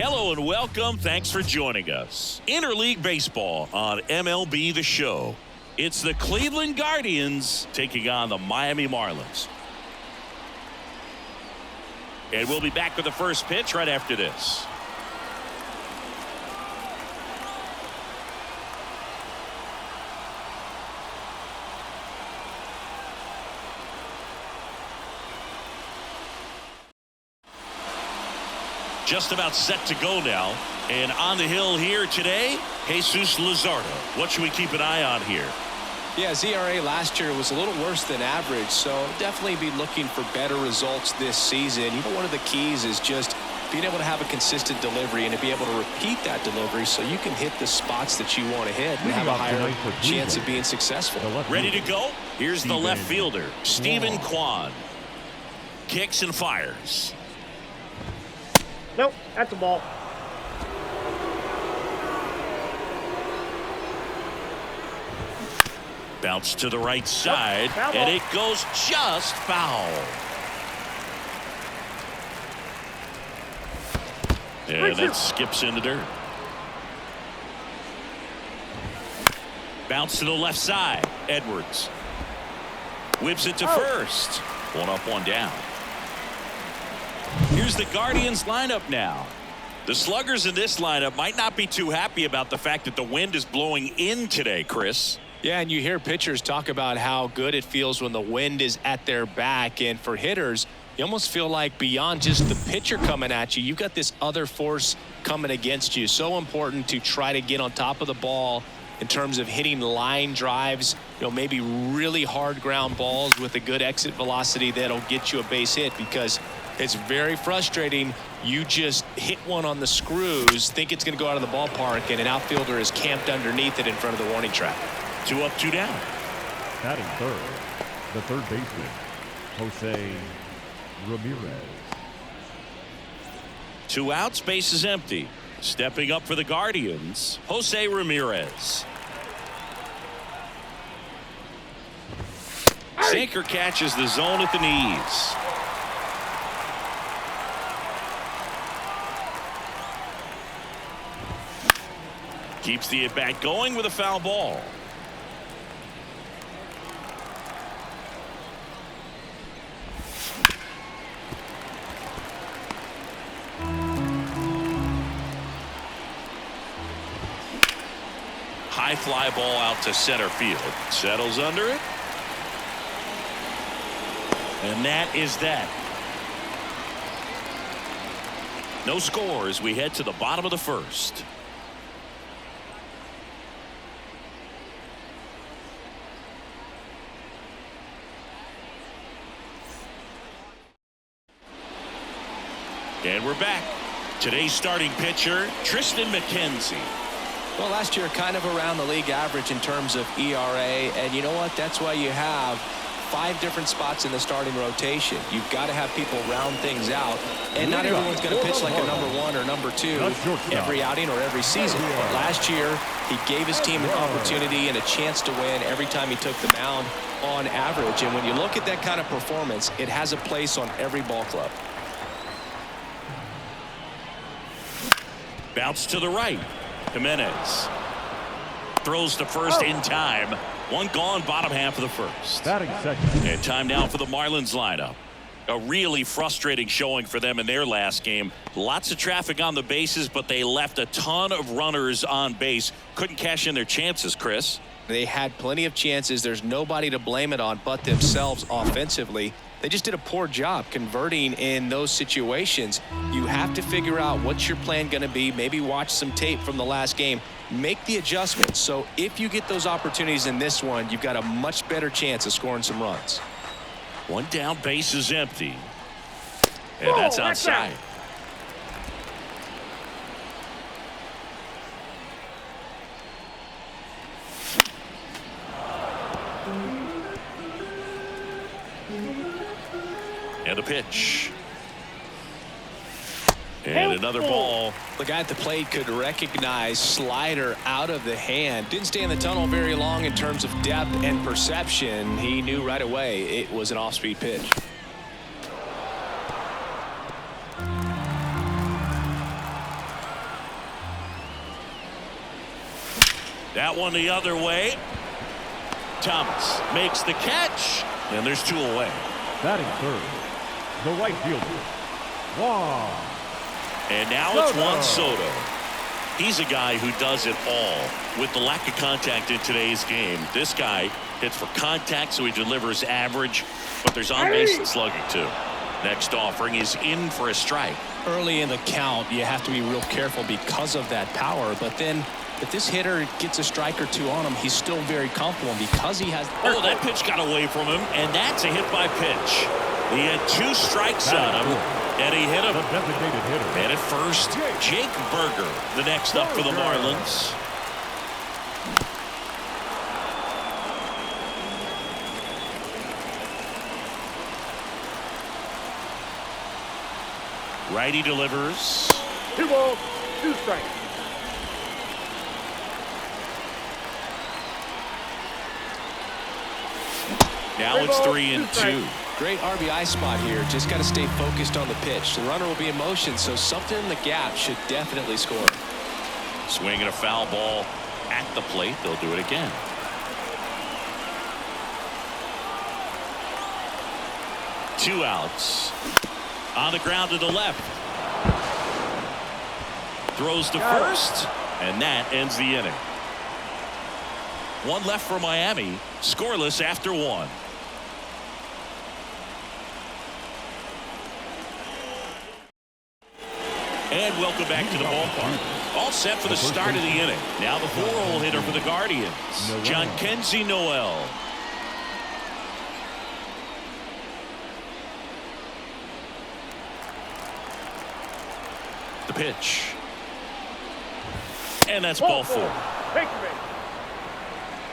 Hello and welcome. Thanks for joining us. Interleague Baseball on MLB The Show. It's the Cleveland Guardians taking on the Miami Marlins. And we'll be back with the first pitch right after this. Just about set to go now. And on the hill here today, Jesus Luzardo. What should we keep an eye on here? Yeah, his ERA last year was a little worse than average, so definitely be looking for better results this season. You know, one of the keys is just being able to have a consistent delivery and to be able to repeat that delivery so you can hit the spots that you want to hit and have a higher chance of being successful. Ready to go? Here's the left fielder, Steven Kwan. Kicks and fires. Nope, that's a ball. Bounce to the right side, foul and ball. it goes just foul. And that skips in the dirt. Bounce to the left side. Edwards whips it to first. One up, one down. Here's the Guardians lineup now. The sluggers in this lineup might not be too happy about the fact that the wind is blowing in today, Chris. Yeah, and you hear pitchers talk about how good it feels when the wind is at their back. And for hitters, you almost feel like beyond just the pitcher coming at you, you've got this other force coming against you. So important to try to get on top of the ball in terms of hitting line drives, you know, maybe really hard ground balls with a good exit velocity that'll get you a base hit, because it's very frustrating. You just hit one on the screws, think it's going to go out of the ballpark, and an outfielder is camped underneath it in front of the warning track. 2 up, 2 down. Batting third, the third baseman, Jose Ramirez. 2 outs, base is empty. Stepping up for the Guardians, Jose Ramirez. Sinker catches the zone at the knees. Keeps the at-bat going with a foul ball. High fly ball out to center field. Settles under it. And that is that. No score as we head to the bottom of the first. And we're back. Today's starting pitcher, Tristan McKenzie. Well, last year kind of around the league average in terms of ERA, and you know what? That's why you have 5 different spots in the starting rotation. You've got to have people round things out, and not everyone's going to pitch like a number 1 or number 2 every outing or every season. But last year, he gave his team an opportunity and a chance to win every time he took the mound on average. And when you look at that kind of performance, it has a place on every ball club. Bounce to the right. Jimenez throws to first in time. One gone, bottom half of the first. Batting second. And time now for the Marlins lineup. A really frustrating showing for them in their last game. Lots of traffic on the bases, but they left a ton of runners on base. Couldn't cash in their chances, Chris. They had plenty of chances. There's nobody to blame it on but themselves offensively. They just did a poor job converting in those situations. You have to figure out what's your plan going to be. Maybe watch some tape from the last game. Make the adjustments. So if you get those opportunities in this one, you've got a much better chance of scoring some runs. One down, base is empty. And that's outside. And a pitch. And another ball. The guy at the plate could recognize slider out of the hand. Didn't stay in the tunnel very long in terms of depth and perception. He knew right away it was an off-speed pitch. That one the other way. Thomas makes the catch, and there's 2 away. Batting third, the right fielder, Juan. And now it's Juan Soto. He's a guy who does it all. With the lack of contact in today's game, this guy hits for contact, so he delivers average, but there's on-base and slugging too. Next offering is in for a strike. Early in the count, you have to be real careful because of that power, but then if this hitter gets a strike or 2 on him, he's still very comfortable because he has. Oh, that pitch got away from him, and that's a hit by pitch. He had 2 strikes on him, and he hit him. The designated hitter. And at first, Jake Berger, the next up for the Marlins. Righty delivers. 2 balls, 2 strikes. Now it's 3 and 2. Great RBI spot here. Just got to stay focused on the pitch. The runner will be in motion, so something in the gap should definitely score. Swinging a foul ball at the plate. They'll do it again. Two outs. On the ground to the left. Throws to first, and that ends the inning. 1 left for Miami. Scoreless after 1. And welcome back to the ballpark. All set for the start of the inning. Now the 4-hole hitter for the Guardians, Jhonkensy Noel. The pitch. And that's ball 4. Take the base.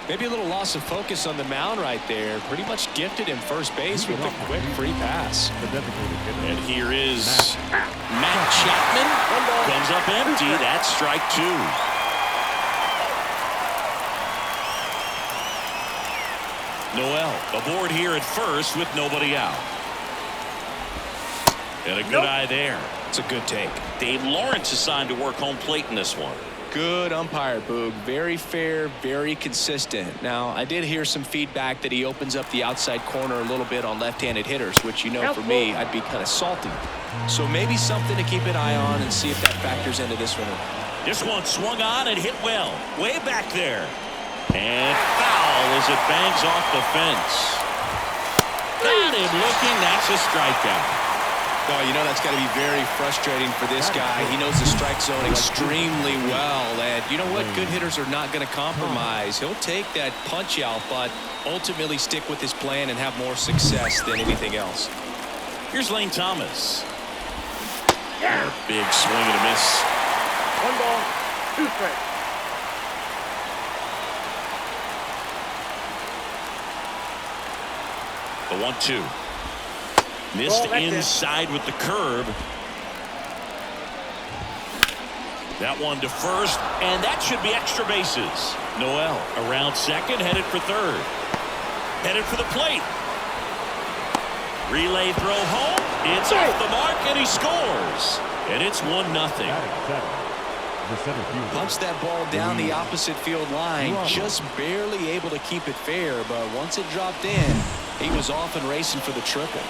Maybe a little loss of focus on the mound right there. Pretty much gifted him first base with a quick free pass. The designated hitter. And here is Matt Chapman. Comes up empty. That's strike 2. Noel aboard here at first with nobody out. And a good eye there. It's a good take. Dave Lawrence assigned to work home plate in this one. Good umpire, Boog. Very fair, very consistent. Now, I did hear some feedback that he opens up the outside corner a little bit on left-handed hitters, which, you know, for me, I'd be kind of salty. So maybe something to keep an eye on and see if that factors into this one. This one swung on and hit well. Way back there. And foul as it bangs off the fence. Got him looking. That's a strikeout. Oh, you know that's got to be very frustrating for this guy. He knows the strike zone extremely well. And you know what? Good hitters are not going to compromise. He'll take that punch out, but ultimately stick with his plan and have more success than anything else. Here's Lane Thomas. Big swing and a miss. 1 ball, 2 strikes. The 1-2. Missed inside with the curve. That one to first, and that should be extra bases. Noel around second, headed for third. Headed for the plate. Relay throw home. It's off the mark, and he scores. And it's 1-0. Punched that ball down the opposite field line. Just barely able to keep it fair, but once it dropped in, he was off and racing for the triple.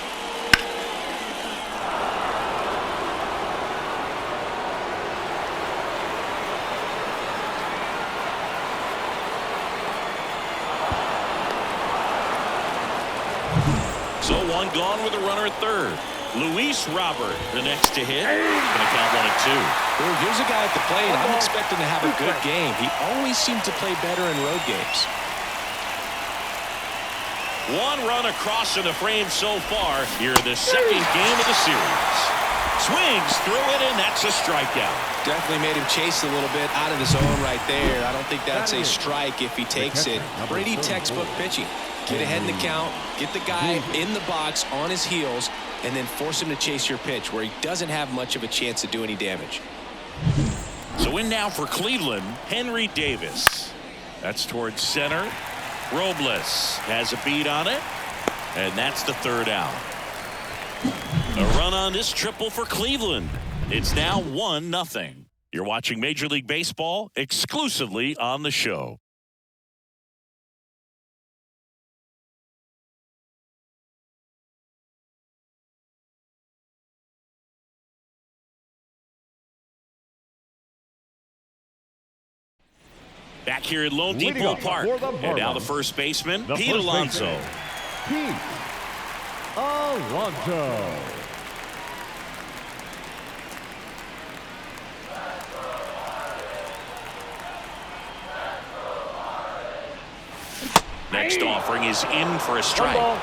So 1 gone with a runner at third. Luis Robert, the next to hit. Gonna count 1-2. Well, here's a guy at the plate. I'm expecting to have a good game. He always seems to play better in road games. 1 run across in the frame so far here in the second game of the series. Swings through it, and that's a strikeout. Definitely made him chase a little bit out of the zone right there. I don't think that's a strike if he takes it. Pretty textbook pitching. Get ahead in the count, get the guy in the box on his heels, and then force him to chase your pitch where he doesn't have much of a chance to do any damage. So in now for Cleveland, Henry Davis. That's towards center. Robles has a beat on it, and that's the 3rd out. A run on this triple for Cleveland. It's now 1-0. You're watching Major League Baseball exclusively on the show. Back here at Lone Leading Depot up Park. for the And now the Marlins, first baseman, the Pete first Alonso. baseman, Pete Alonso. Next offering is in for a One strike. ball,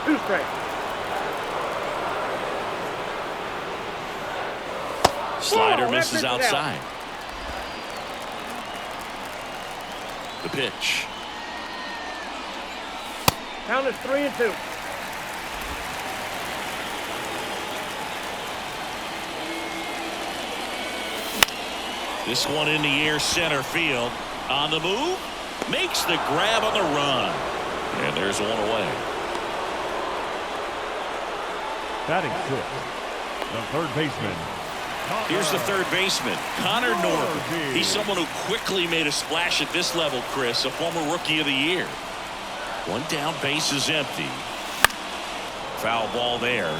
2 strikes. Slider Oh, misses that pitch is out. outside. The pitch. Count is 3-2. This one in the air, center field. On the move. Makes the grab on the run. And there's one away. Batting sixth, the third baseman. Here's the third baseman, Connor Norton. He's someone who quickly made a splash at this level, Chris, a former Rookie of the Year. One down, base is empty. Foul ball there.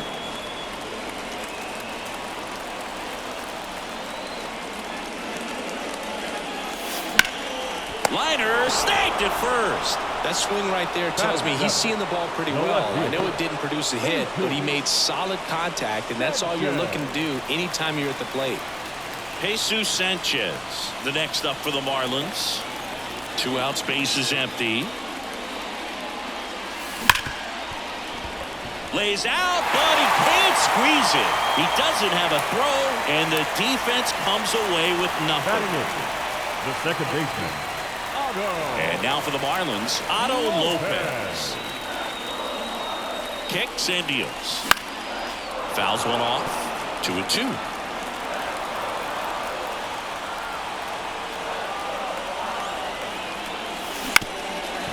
Liner snagged at first. That swing right there tells me he's seeing the ball pretty well. I know it didn't produce a hit, but he made solid contact, and that's all you're looking to do anytime you're at the plate. Jesus Sanchez, the next up for the Marlins. 2 outs, base is empty. Lays out, but he can't squeeze it. He doesn't have a throw, and the defense comes away with nothing. Batting eighth, the second baseman, Otto. And now for the Marlins, Otto Lopez. Kicks and deals. Fouls one off. 2-2.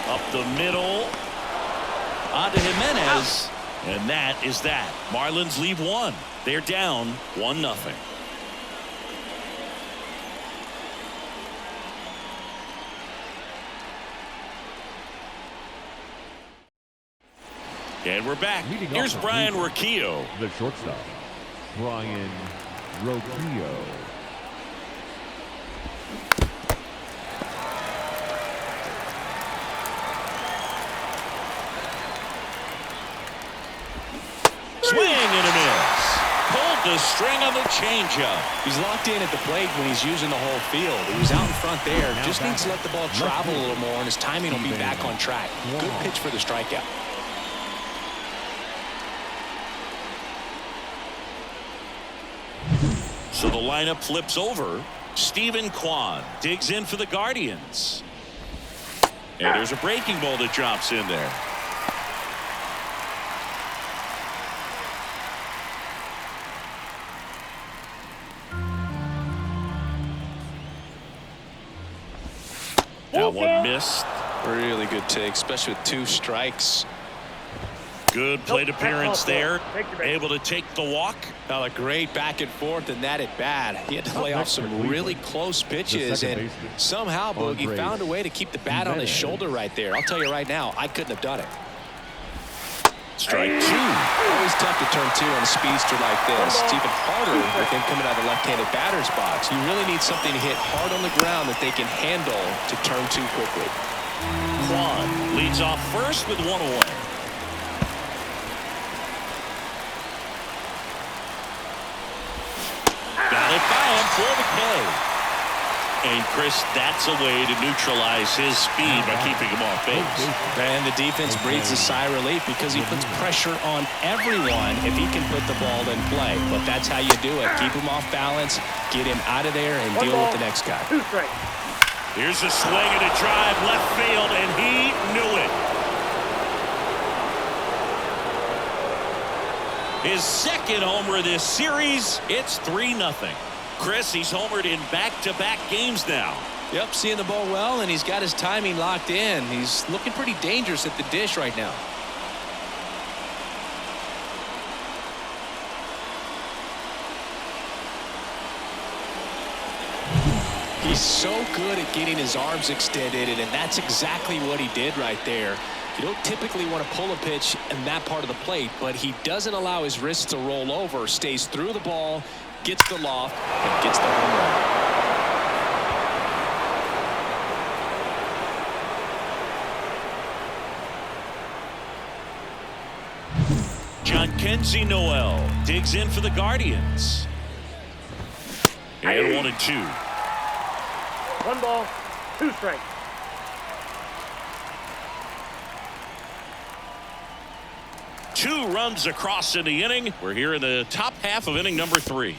Up the middle. On to Jimenez. And that is that. Marlins leave one. They're down 1-0. And we're back. Here's Brian Rocchio. The shortstop, Brian Rocchio. Swing and a miss. Pulled the string on the changeup. He's locked in at the plate when he's using the whole field. He was out in front there. Just needs to let the ball travel a little more, and his timing will be back on track. Good pitch for the strikeout. So the lineup flips over. Stephen Kwan digs in for the Guardians. And there's a breaking ball that drops in there. That one missed. Really good take, especially with 2 strikes. Good plate appearance there. Able to take the walk. Now a great back and forth, and that at bat. He had to lay off some really close pitches, and somehow Boogie found a way to keep the bat on his shoulder right there. I'll tell you right now, I couldn't have done it. Strike 2. Always tough to turn 2 on a speedster like this. It's even harder with him coming out of the left-handed batter's box. You really need something to hit hard on the ground that they can handle to turn 2 quickly. Kwan leads off first with 1 away. Got it by him for the K. And Chris, that's a way to neutralize his speed by keeping him off base. And the defense breathes a sigh of relief because he puts pressure on everyone if he can put the ball in play. But that's how you do it. Keep him off balance, get him out of there, and deal with the next guy. 2 strikes. Here's a swing and a drive left field, and he knew it. His second homer this series. It's 3-0. Chris, he's homered in back-to-back games now. Yep, seeing the ball well, and he's got his timing locked in. He's looking pretty dangerous at the dish right now. He's so good at getting his arms extended, and that's exactly what he did right there. You don't typically want to pull a pitch in that part of the plate, but he doesn't allow his wrists to roll over, stays through the ball, gets the loft, and gets the home run. Kenzie Noel digs in for the Guardians. And 1-2. 1 ball, 2 strikes. Two runs across in the inning. We're here in the top half of inning number 3.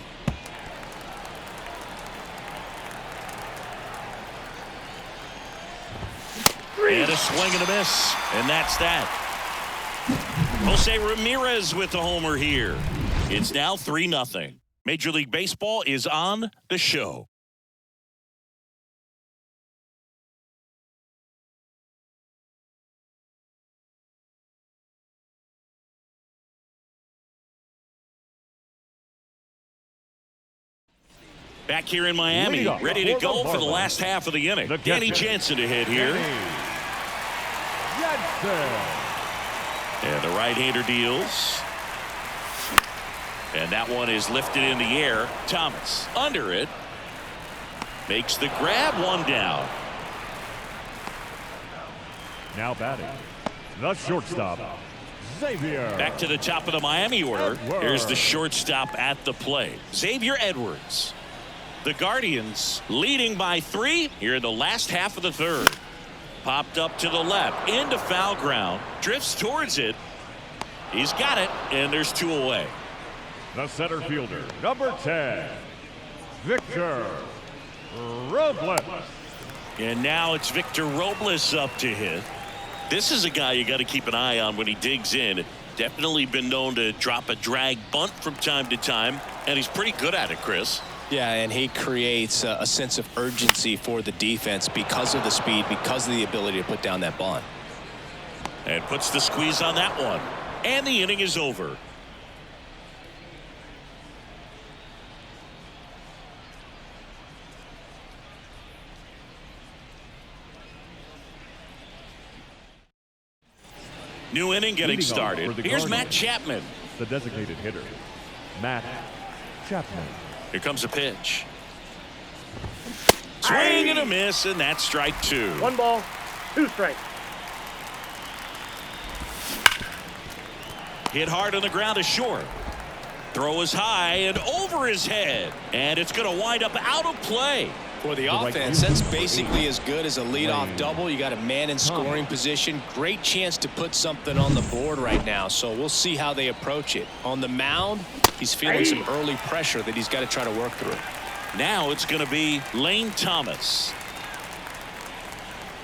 And a swing and a miss. And that's that. Jose Ramirez with the homer here. It's now 3-0. Major League Baseball is on the show. Back here in Miami, ready to go for the last half of the inning. Danny Jansen to hit here. And the right-hander deals. And that one is lifted in the air. Thomas under it. Makes the grab, 1 down. Now batting, the shortstop, Xavier. Back to the top of the Miami order. Here's the shortstop at the plate, Xavier Edwards. The Guardians leading by 3 here in the last half of the 3rd. Popped up to the left into foul ground, drifts towards it. He's got it, and there's 2 away. The center fielder, number 10, Victor Robles. And now it's Victor Robles up to hit. This is a guy you got to keep an eye on when he digs in. Definitely been known to drop a drag bunt from time to time, and he's pretty good at it, Chris. Yeah, and he creates a sense of urgency for the defense because of the speed, because of the ability to put down that bunt. And puts the squeeze on that one. And the inning is over. New inning getting started. Here's Matt Chapman. The designated hitter, Matt Chapman. Here comes a pitch. Swing and a miss, and that's strike 2. 1 ball, 2 strikes. Hit hard on the ground is short. Throw is high and over his head. And it's going to wind up out of play. For the offense, that's basically as good as a leadoff double. You got a man in scoring position. Great chance to put something on the board right now. So we'll see how they approach it. On the mound, he's feeling some early pressure that he's got to try to work through. Now it's going to be Lane Thomas.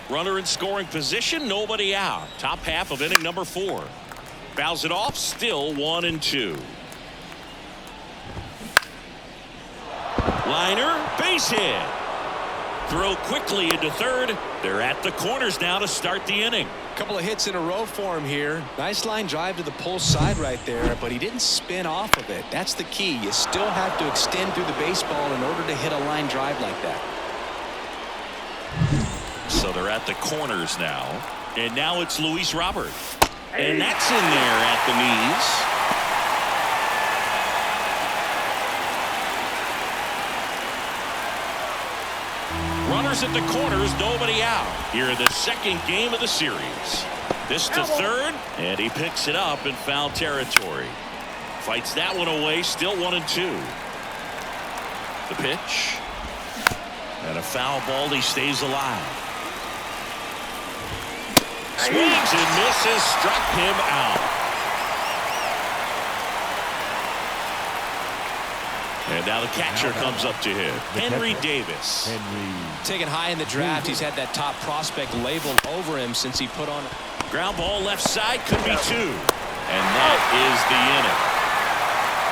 Runner in scoring position, nobody out. Top half of inning number 4. Fouls it off, still 1-2. Liner, base hit. Throw quickly into third. They're at the corners now to start the inning. A couple of hits in a row for him here. Nice line drive to the pull side right there, but he didn't spin off of it. That's the key. You still have to extend through the baseball in order to hit a line drive like that. So they're at the corners now. And now it's Luis Robert. And that's in there at the knees. Runners at the corners, nobody out. Here in the second game of the series. This to third, and he picks it up in foul territory. Fights that one away, still 1-2. The pitch. And a foul ball, he stays alive. Swings and misses, struck him out. And now the catcher comes up to hit. Henry Davis. Taken high in the draft, he's had that top prospect labeled over him since he put on. Ground ball left side, could be 2. And that is the inning.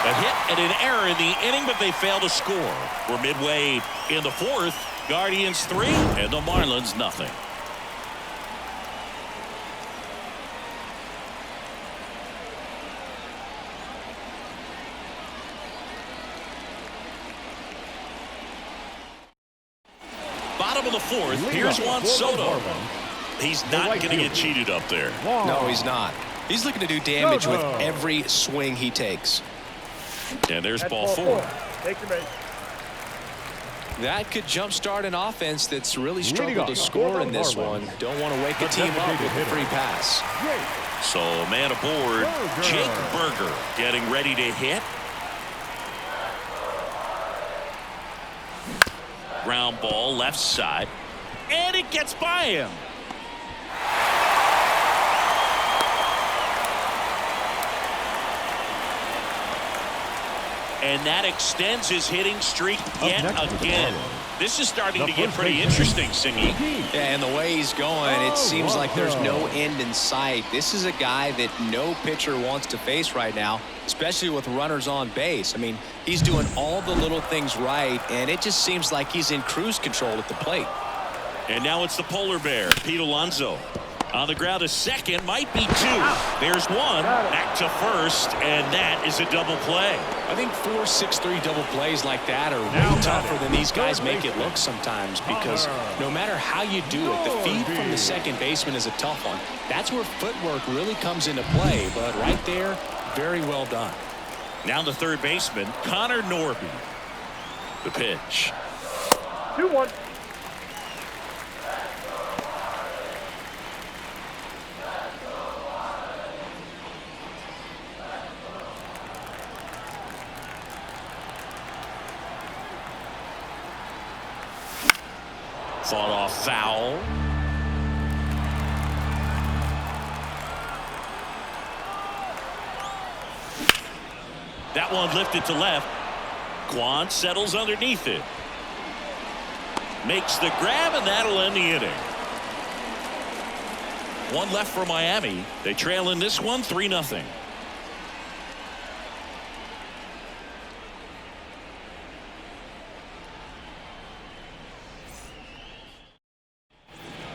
A hit and an error in the inning, but they fail to score. We're midway in the 4th. Guardians 3 and the Marlins nothing. Bottom of the 4th. Here's Juan Soto. He's not going to get cheated up there. No, he's not. He's looking to do damage with every swing he takes. And there's ball 4. Take your base. That could jumpstart an offense that's really struggled to score in this one. Don't want to wake a team up with a free pass. So man aboard, Jake Berger getting ready to hit. Ground ball left side, and it gets by him. And that extends his hitting streak yet again. This is starting to get pretty interesting, Singy. Yeah, and the way he's going, it seems like there's no end in sight. This is a guy that no pitcher wants to face right now, especially with runners on base. I mean, he's doing all the little things right, and it just seems like he's in cruise control at the plate. And now it's the polar bear, Pete Alonso. On the ground, a second, might be two. There's one, back to first, and that is a double play. I think 4, 6, 3 double plays like that are way tougher than these guys make it look sometimes, because no matter how you do it, the feed from the second baseman is a tough one. That's where footwork really comes into play, but right there, very well done. Now the third baseman, Connor Norby. The pitch. 2-1. Fought off foul. That one lifted to left. Kwan settles underneath it. Makes the grab, and that'll end the inning. One left for Miami. They trail in this one 3-0.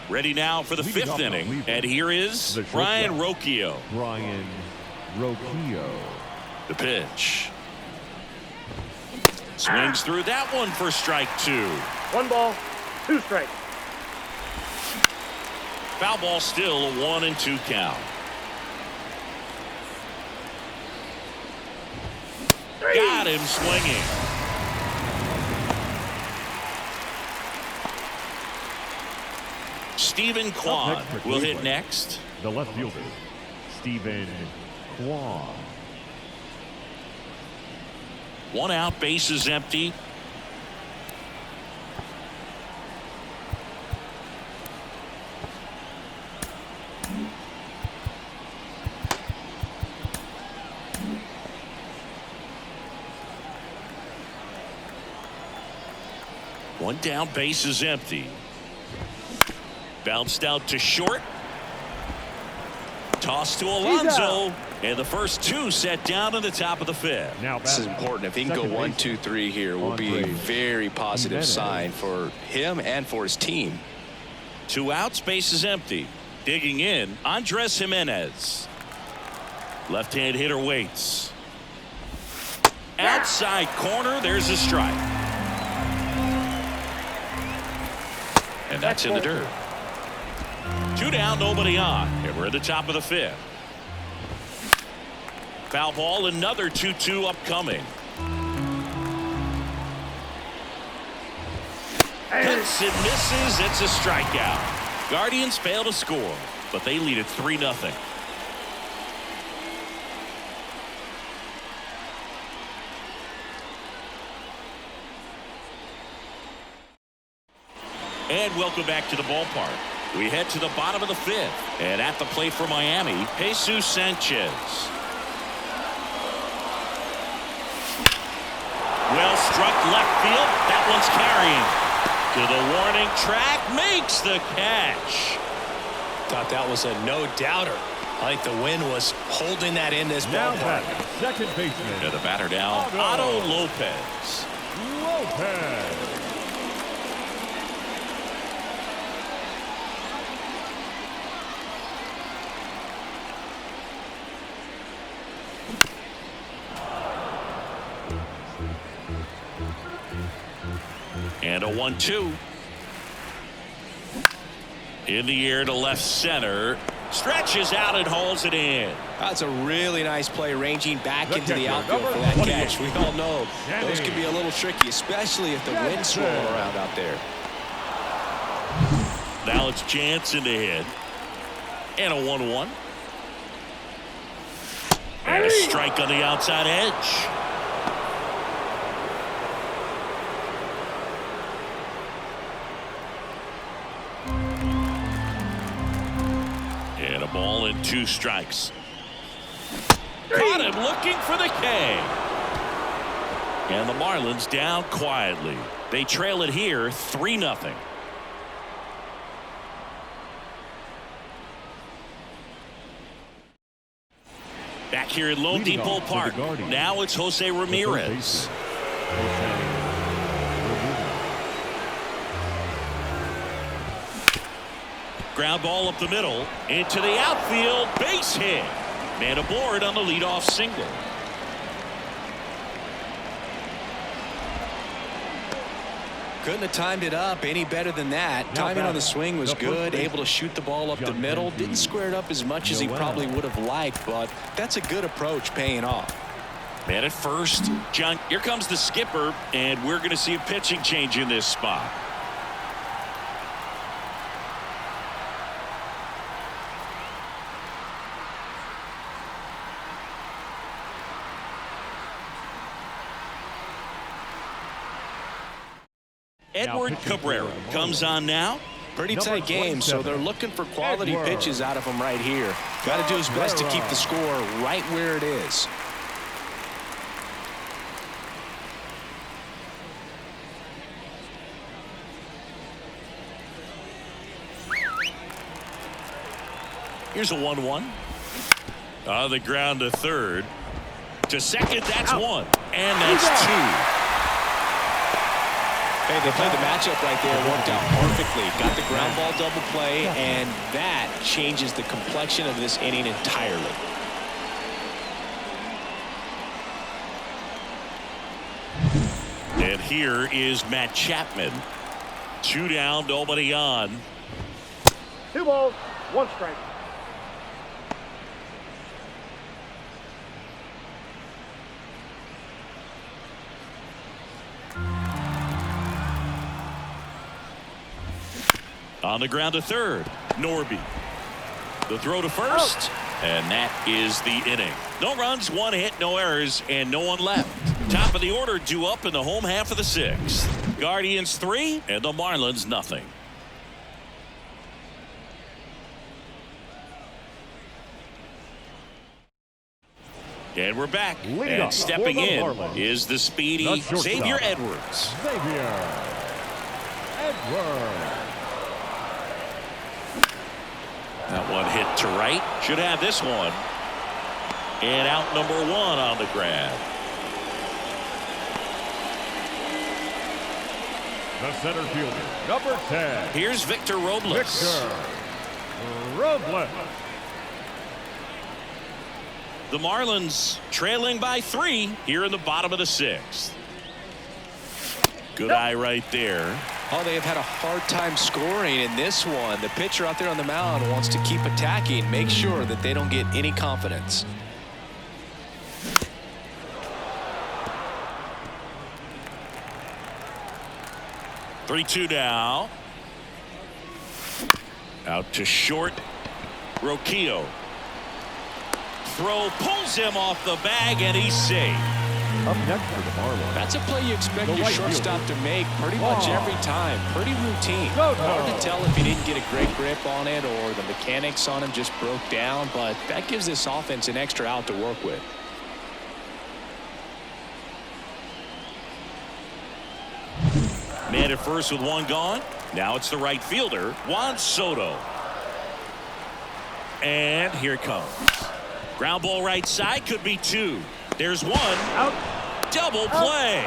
Ready now for the fifth inning, and here is Ryan Rocchio. Ryan Rocchio. The pitch. Swings through that one for strike 2. 1 ball, 2 strikes. Foul ball, still a 1-2 count. Got him swinging. Stephen Kwan will hit next. The left fielder, Stephen Kwan. 1 out, bases empty. One down, bases empty. Bounced out to short. Toss to Alonso. And the first 2 set down in the top of the 5th. Now this is important. If he can go 1, 2, 3 here, will be a very positive sign for him and for his team. 2 outs, bases empty. Digging in, Andres Jimenez. Left-hand hitter waits. Outside corner, there's a strike. And that's in the dirt. 2 down, nobody on. And we're at the top of the 5th. Foul ball, another 2-2 upcoming. Hits and misses. It's a strikeout. Guardians fail to score, but they lead at 3-0. And welcome back to the ballpark. We head to the bottom of the 5th. And at the plate for Miami, Jesus Sanchez. Well struck left field. That one's carrying. To the warning track. Makes the catch. Thought that was a no-doubter. I think the wind was holding that in this ballpark. Second baseman. To the batter now, Otto Lopez. Lopez. And a 1-2. In the air to left center. Stretches out and hauls it in. That's a really nice play, ranging back into the outfield for that catch. We all know those can be a little tricky, especially if the wind's swirling around out there. Now it's Jansen to hit. And a 1-1. And a strike on the outside edge. And a ball and 2 strikes. Caught him looking for the K. And the Marlins down quietly. They trail it here 3-0. Back here at Lone Depot Park. Now it's Jose Ramirez. Ground ball up the middle. Into the outfield. Base hit. Man aboard on the leadoff single. Couldn't have timed it up any better than that. Timing on the swing was good. Able to shoot the ball up the middle. Didn't square it up as much as he probably would have liked, but that's a good approach paying off. Man at first. John, here comes the skipper, and we're going to see a pitching change in this spot. Edward Cabrera comes on now. Pretty tight game, so they're looking for quality pitches out of him right here. Got to do his best to keep the score right where it is. Here's a 1-1. On the ground to third. To second, that's 1. And that's 2. Hey, they played the matchup right there. Worked out perfectly. Got the ground ball double play, and that changes the complexion of this inning entirely. And here is Matt Chapman. 2 down, nobody on. 2 balls, 1 strike. On the ground to third, Norby. The throw to first, and that is the inning. No runs, 1 hit, no errors, and no one left. Top of the order due up in the home half of the 6th. Guardians 3 and the Marlins nothing. And we're back. And stepping in is the speedy Xavier Edwards. Xavier Edwards. That one hit to right. Should have this one. And out number 1 on the grab. The center fielder, number 10. Here's Victor Robles. Victor Robles. The Marlins trailing by 3 here in the bottom of the 6th. Good eye right there. Oh, they have had a hard time scoring in this one. The pitcher out there on the mound wants to keep attacking, make sure that they don't get any confidence. Three-two now. Out to short. Roquillo. Throw pulls him off the bag, and he's safe. Up next for the Marlins. That's a play you expect your shortstop to make pretty much every time. Pretty routine. Hard to tell if he didn't get a great grip on it or the mechanics on him just broke down, but that gives this offense an extra out to work with. Man at first with 1 gone. Now it's the right fielder, Juan Soto. And here it comes. Ground ball right side, could be 2. There's 1. Out. Double play.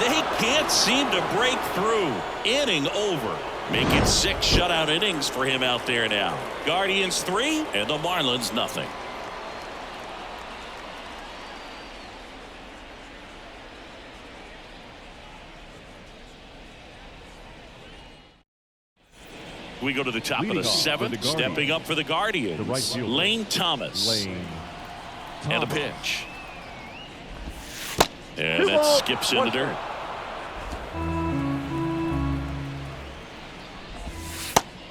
They can't seem to break through. Inning over. Make it 6 shutout innings for him out there now. Guardians 3 and the Marlins nothing. We go to the top of the 7th. Stepping up for the Guardians. Lane Thomas. And a pitch. And that skips in the dirt.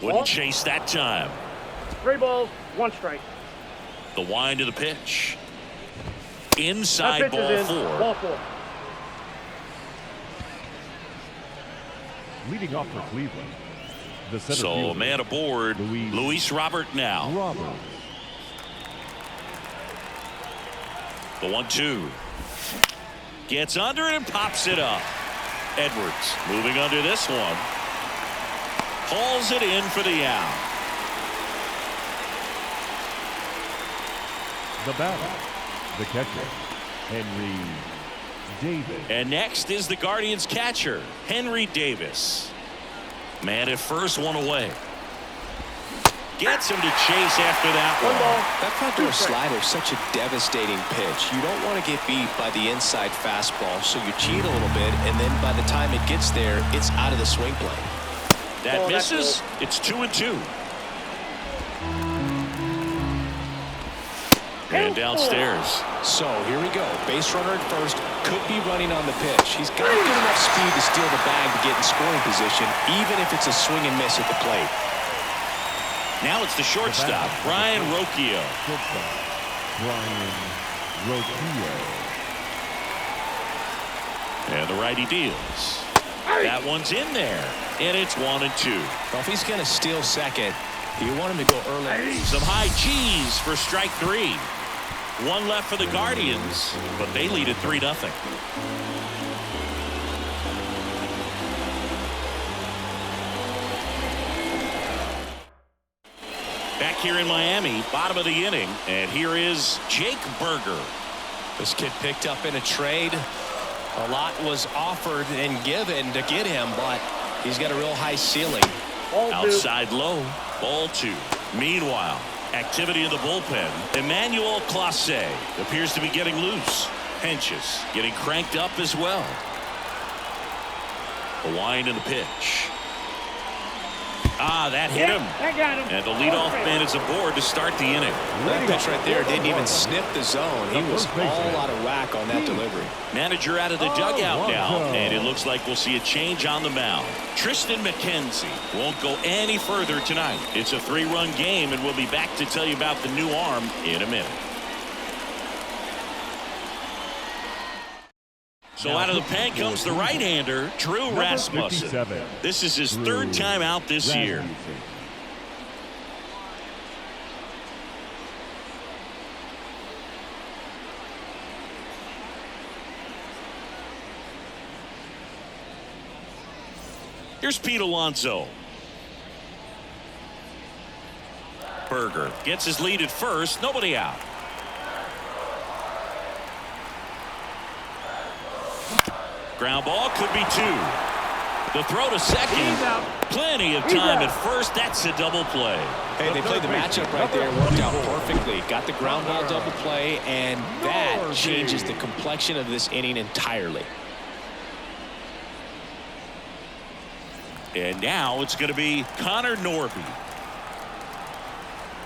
Wouldn't chase that time. 3 balls, 1 strike. The wind of the pitch. Inside That pitch is ball in. 4. Ball 4. Leading off for Cleveland, the center So fielder, man aboard, Luis Robert now. Robert. The 1-2. Gets under it and pops it up. Edwards moving under this one. Hauls it in for the out. The batter, the catcher, Henry Davis. And next is the Guardians catcher, Henry Davis. Man at first, one away. Gets him to chase after that One one. ball. That front door slider is such a devastating pitch. You don't want to get beat by the inside fastball, so you cheat a little bit, and then by the time it gets there, it's out of the swing plane. That Oh, that's misses. It's 2-2. And downstairs. So here we go. Base runner at first, could be running on the pitch. He's got good enough speed to steal the bag to get in scoring position, even if it's a swing and miss at the plate. Now it's the shortstop, Brian Rocchio. Shortstop, Brian Rocchio. And the righty deals. That one's in there. And it's 1-2. Well, if he's going to steal second, you want him to go early. Some high cheese for strike 3. One left for the Guardians, but they lead at 3-0. Back here in Miami, bottom of the inning, and here is Jake Berger. This kid picked up in a trade. A lot was offered and given to get him, but he's got a real high ceiling. Ball 2. Outside low, ball 2. Meanwhile, activity in the bullpen. Emmanuel Clase appears to be getting loose. Henches getting cranked up as well. The wind and the pitch. That hit him. That got him. And the leadoff man is aboard to start the inning. That pitch right there didn't even sniff the zone. He was all out of whack on that delivery. Manager out of the dugout now, and it looks like we'll see a change on the mound. Tristan McKenzie won't go any further tonight. It's a 3-run game, and we'll be back to tell you about the new arm in a minute. So out of the pen comes the right-hander, Drew Rasmussen. 57. This is his third time out this year. Here's Pete Alonso. Berger gets his lead at first, nobody out. Ground ball, could be 2. The throw to second. Plenty of time at first. That's a double play. Hey, they played the matchup right there. Worked out perfectly. Got the ground ball double play, and that changes the complexion of this inning entirely. And now it's going to be Connor Norby.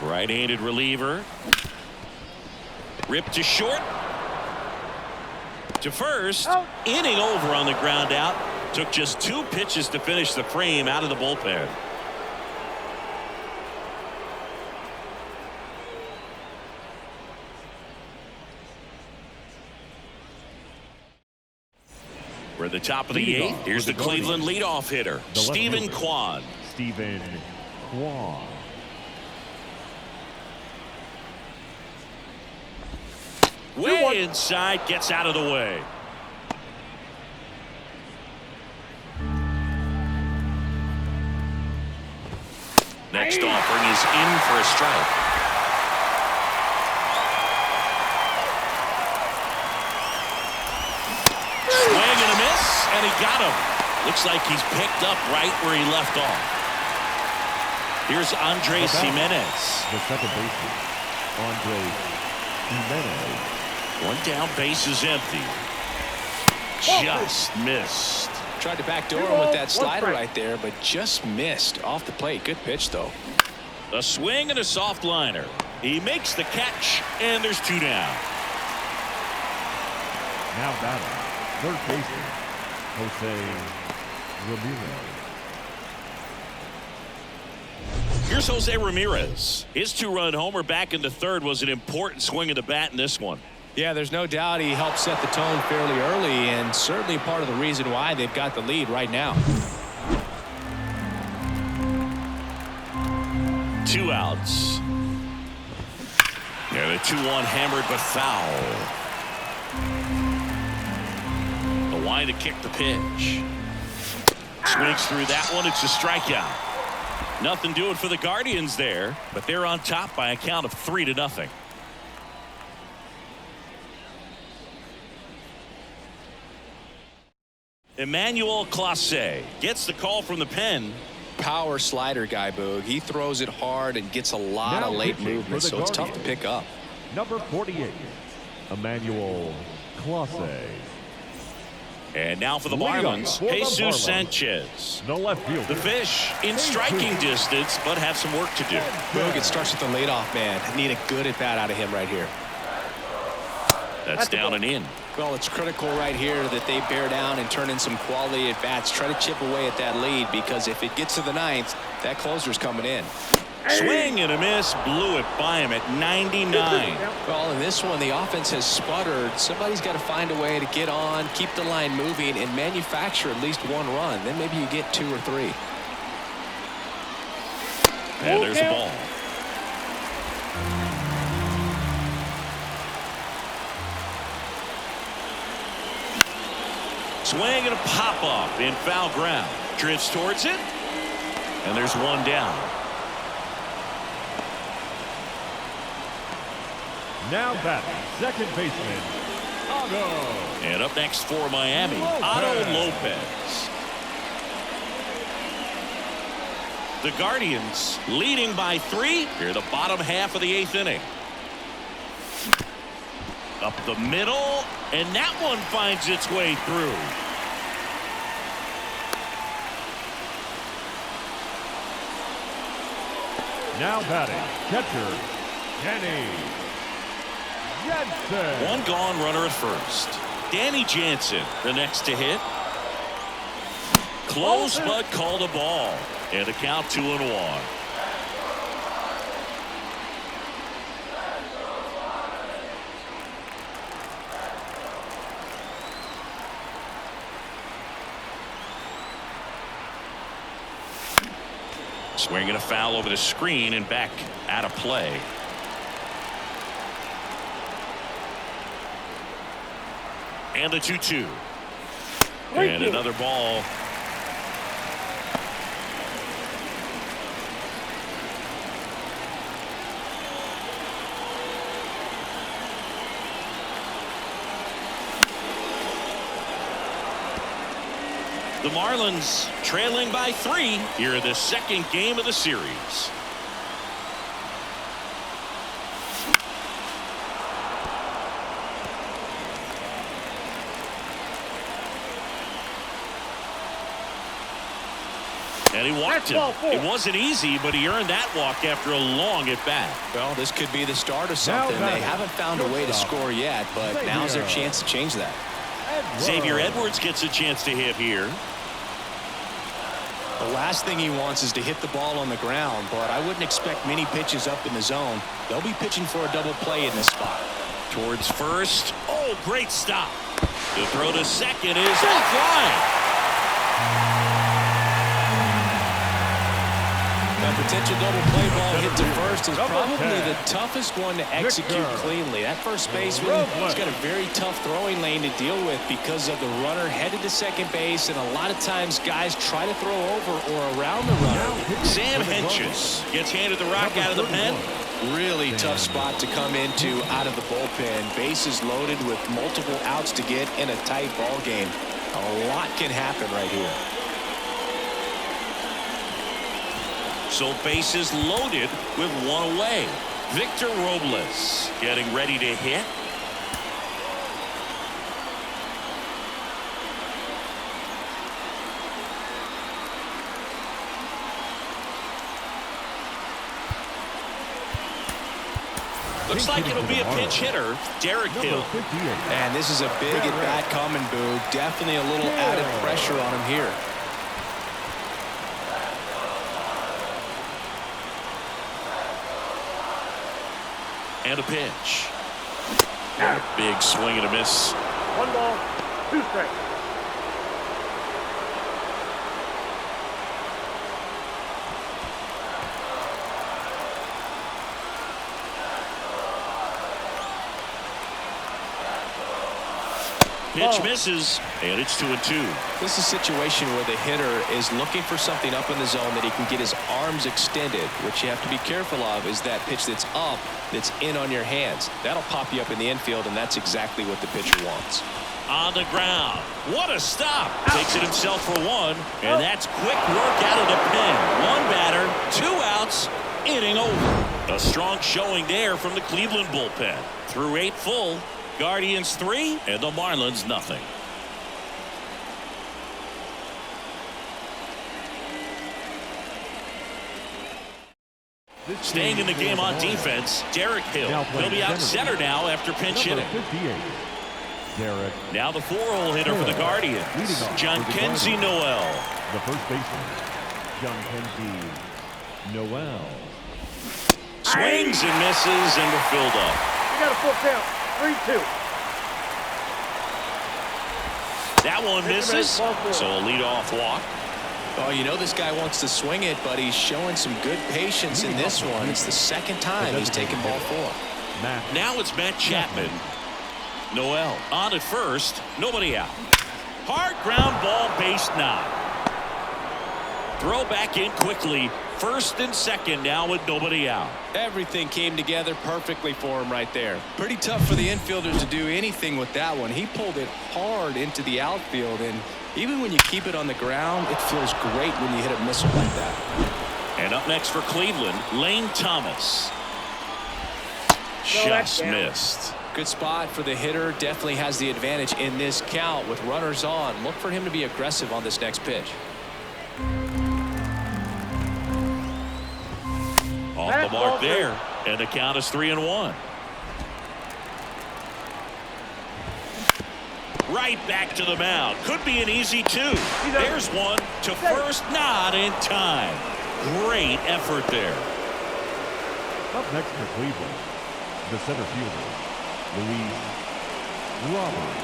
Right-handed reliever. Ripped to short. To first. Inning over on the ground out. Took just 2 pitches to finish the frame out of the bullpen. We're at the top of the 8th. Here's the Cleveland leadoff hitter, Stephen Kwan. Stephen Kwan. Way inside, gets out of the way. Next offering is in for a strike. Swing and a miss, and he got him. Looks like he's picked up right where he left off. Here's Andres Jimenez. The second baseman, Andres Jimenez. One down, base is empty. Just missed. Tried to backdoor him with that slider right there, but just missed off the plate. Good pitch, though. A swing and a soft liner. He makes the catch, and there's 2 down. Now batting, third baseman, Jose Ramirez. Here's Jose Ramirez. His 2-run homer back in the third was an important swing of the bat in this one. Yeah, there's no doubt he helped set the tone fairly early, and certainly part of the reason why they've got the lead right now. 2 outs. Yeah, the 2-1 hammered but foul. The wind to kick the pitch. Swings through that one. It's a strikeout. Nothing doing for the Guardians there, but they're on top by a count of 3-0. Emmanuel Clase gets the call from the pen. Power slider guy, Boog. He throws it hard and gets a lot of late movement, so it's tough to pick up. Number 48, Emmanuel Clase. And now for the Marlins, Jesus Sanchez. The left fielder. The Fish in striking distance, but have some work to do. Boog, it starts with the leadoff man. Need a good at-bat out of him right here. That's down and in. Well, it's critical right here that they bear down and turn in some quality at-bats. Try to chip away at that lead, because if it gets to the 9th, that closer's coming in. Swing and a miss. Blew it by him at 99. Well, in this one, the offense has sputtered. Somebody's got to find a way to get on, keep the line moving, and manufacture at least 1 run. Then maybe you get 2 or 3. And there's the ball. Swing and a pop-up in foul ground. Drifts towards it. And there's 1 down. Now batting, second baseman, Otto. And up next for Miami, Otto Lopez. The Guardians leading by 3 here, the bottom half of the 8th inning. Up the middle, and that one finds its way through. Now batting, catcher, Danny Jansen. 1 gone, runner at first. Danny Jansen, the next to hit. Close, but called a ball. And a count 2-1. Swinging a foul over the screen and back out of play. And the 2-2. And another ball. The Marlins trailing by 3 here in the 2nd game of the series. And he walked him. It wasn't easy, but he earned that walk after a long at-bat. Well, this could be the start of something. They haven't found a way to score yet, but now's their chance to change that. Xavier Edwards gets a chance to hit here. The last thing he wants is to hit the ball on the ground, but I wouldn't expect many pitches up in the zone. They'll be pitching for a double play in this spot. Towards first. Oh, great stop. The throw to second is offline. That potential double play ball hit to first is probably the toughest one to execute cleanly. That first baseman has got a very tough throwing lane to deal with because of the runner headed to second base, and a lot of times guys try to throw over or around the runner. Sam Henches gets handed the rock out of the pen. Really tough spot to come into out of the bullpen. Bases loaded with multiple outs to get in a tight ball game. A lot can happen right here. So bases loaded with 1 away. Victor Robles getting ready to hit. Looks like it'll be a pinch hitter, Derek Hill. And this is a big at-bat coming, Boo. Definitely a little added pressure on him here. And a pitch. Big swing and a miss. 1 ball, 2 strikes. Pitch misses, and it's 2-2. This is a situation where the hitter is looking for something up in the zone that he can get his arms extended. What you have to be careful of is that pitch that's up, that's in on your hands. That'll pop you up in the infield, and that's exactly what the pitcher wants. On the ground. What a stop. Takes it himself for 1, and that's quick work out of the pen. 1 batter, 2 outs, inning over. A strong showing there from the Cleveland bullpen. Through 8 full. Guardians 3 and the Marlins nothing. Staying in the game on defense, Derek Hill. He'll be out center now after pinch hitting. Now the 4-hole hitter for the Guardians, Jhonkensy Noel. The first baseman, Jhonkensy Noel. Swings and misses, and we're filled up. You got a full count. 3-2. That one misses, so a leadoff walk. Oh, you know this guy wants to swing it, but he's showing some good patience in this one. It's the second time he's taken ball 4. Now it's Matt Chapman. Noel on at first, nobody out. Hard ground ball, base knock. Throw back in quickly. First and second now with nobody out. Everything came together perfectly for him right there. Pretty tough for the infielders to do anything with that one. He pulled it hard into the outfield, and even when you keep it on the ground, it feels great when you hit a missile like that. And up next for Cleveland, Lane Thomas. Just missed. Good spot for the hitter. Definitely has the advantage in this count with runners on. Look for him to be aggressive on this next pitch. Off the mark there, and the count is 3-1. Right back to the mound. Could be an easy 2. There's one to first, not in time. Great effort there. Up next for Cleveland, the center fielder, Luis Robert.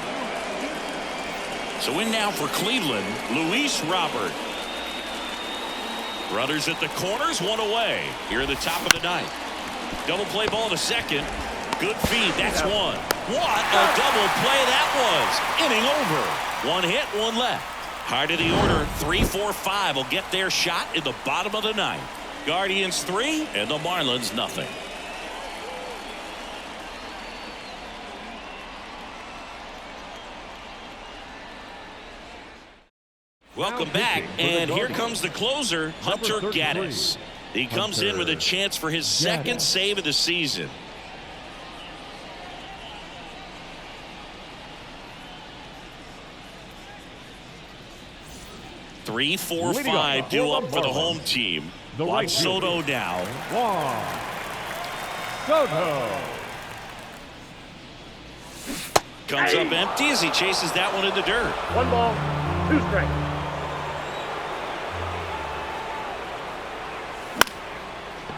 So in now for Cleveland, Luis Robert. Runners at the corners, 1 away. Here in the top of the 9th. Double play ball to second. Good feed. That's 1. What a double play that was. Inning over. 1 hit, 1 left. High to the order. 3, 4, 5 will get their shot in the bottom of the 9th. Guardians 3 and the Marlins nothing. Welcome back, and here comes the closer, Hunter Gaddis. He comes in with a chance for his second save of the season. Three, 4, 5 due up for the home team. Juan Soto now. Juan Soto. Comes up empty as he chases that one in the dirt. 1 ball, 2 strikes.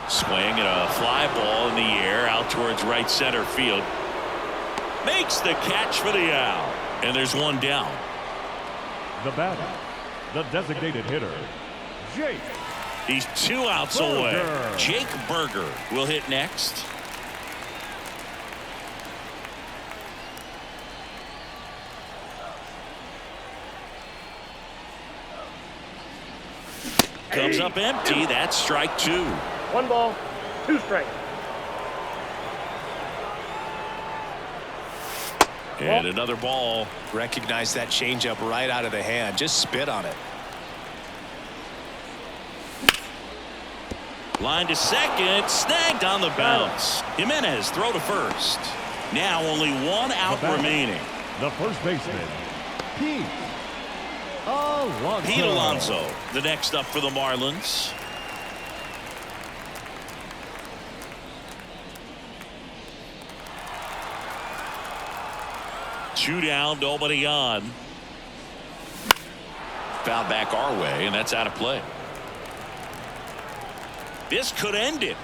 Swing and a fly ball in the air out towards right center field. Makes the catch for the out. And there's 1 down. The batter, the designated hitter, Jake. He's 2 outs away. Jake Berger will hit next. Comes up empty. That's strike 2. 1 ball, 2 strikes. And another ball. Recognize that changeup right out of the hand. Just spit on it. Line to second. Snagged on the bounce. Jimenez throw to first. Now only 1 out remaining. The first baseman, Pete Alonso. Pete Alonso, the next up for the Marlins. Two down, nobody on. Foul back our way, and that's out of play. This could end it.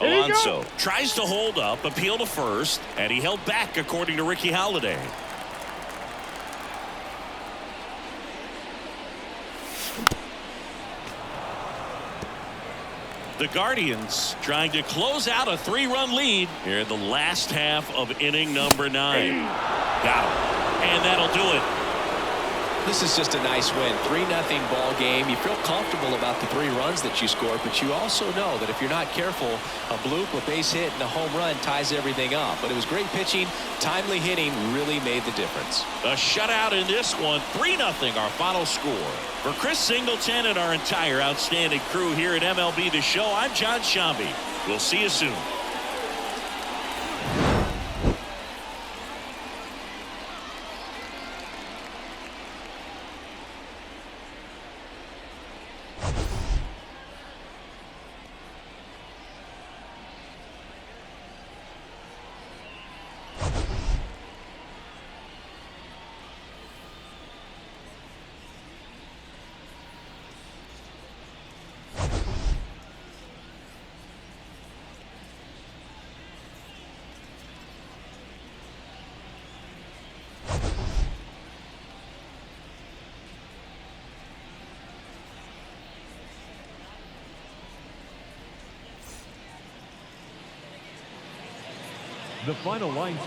Here you Alonso go. tries to hold up, appeal to first, and he held back according to Ricky Holiday. The Guardians trying to close out a 3-run lead here in the last half of inning number 9. Got him. And that'll do it. This is just a nice win. 3-0 ball game. You feel comfortable about the 3 runs that you scored, but you also know that if you're not careful, a bloop, a base hit, and a home run ties everything up. But it was great pitching. Timely hitting really made the difference. A shutout in this one. 3-0 our final score. For Chris Singleton and our entire outstanding crew here at MLB The Show, I'm John Shambi. We'll see you soon. The final line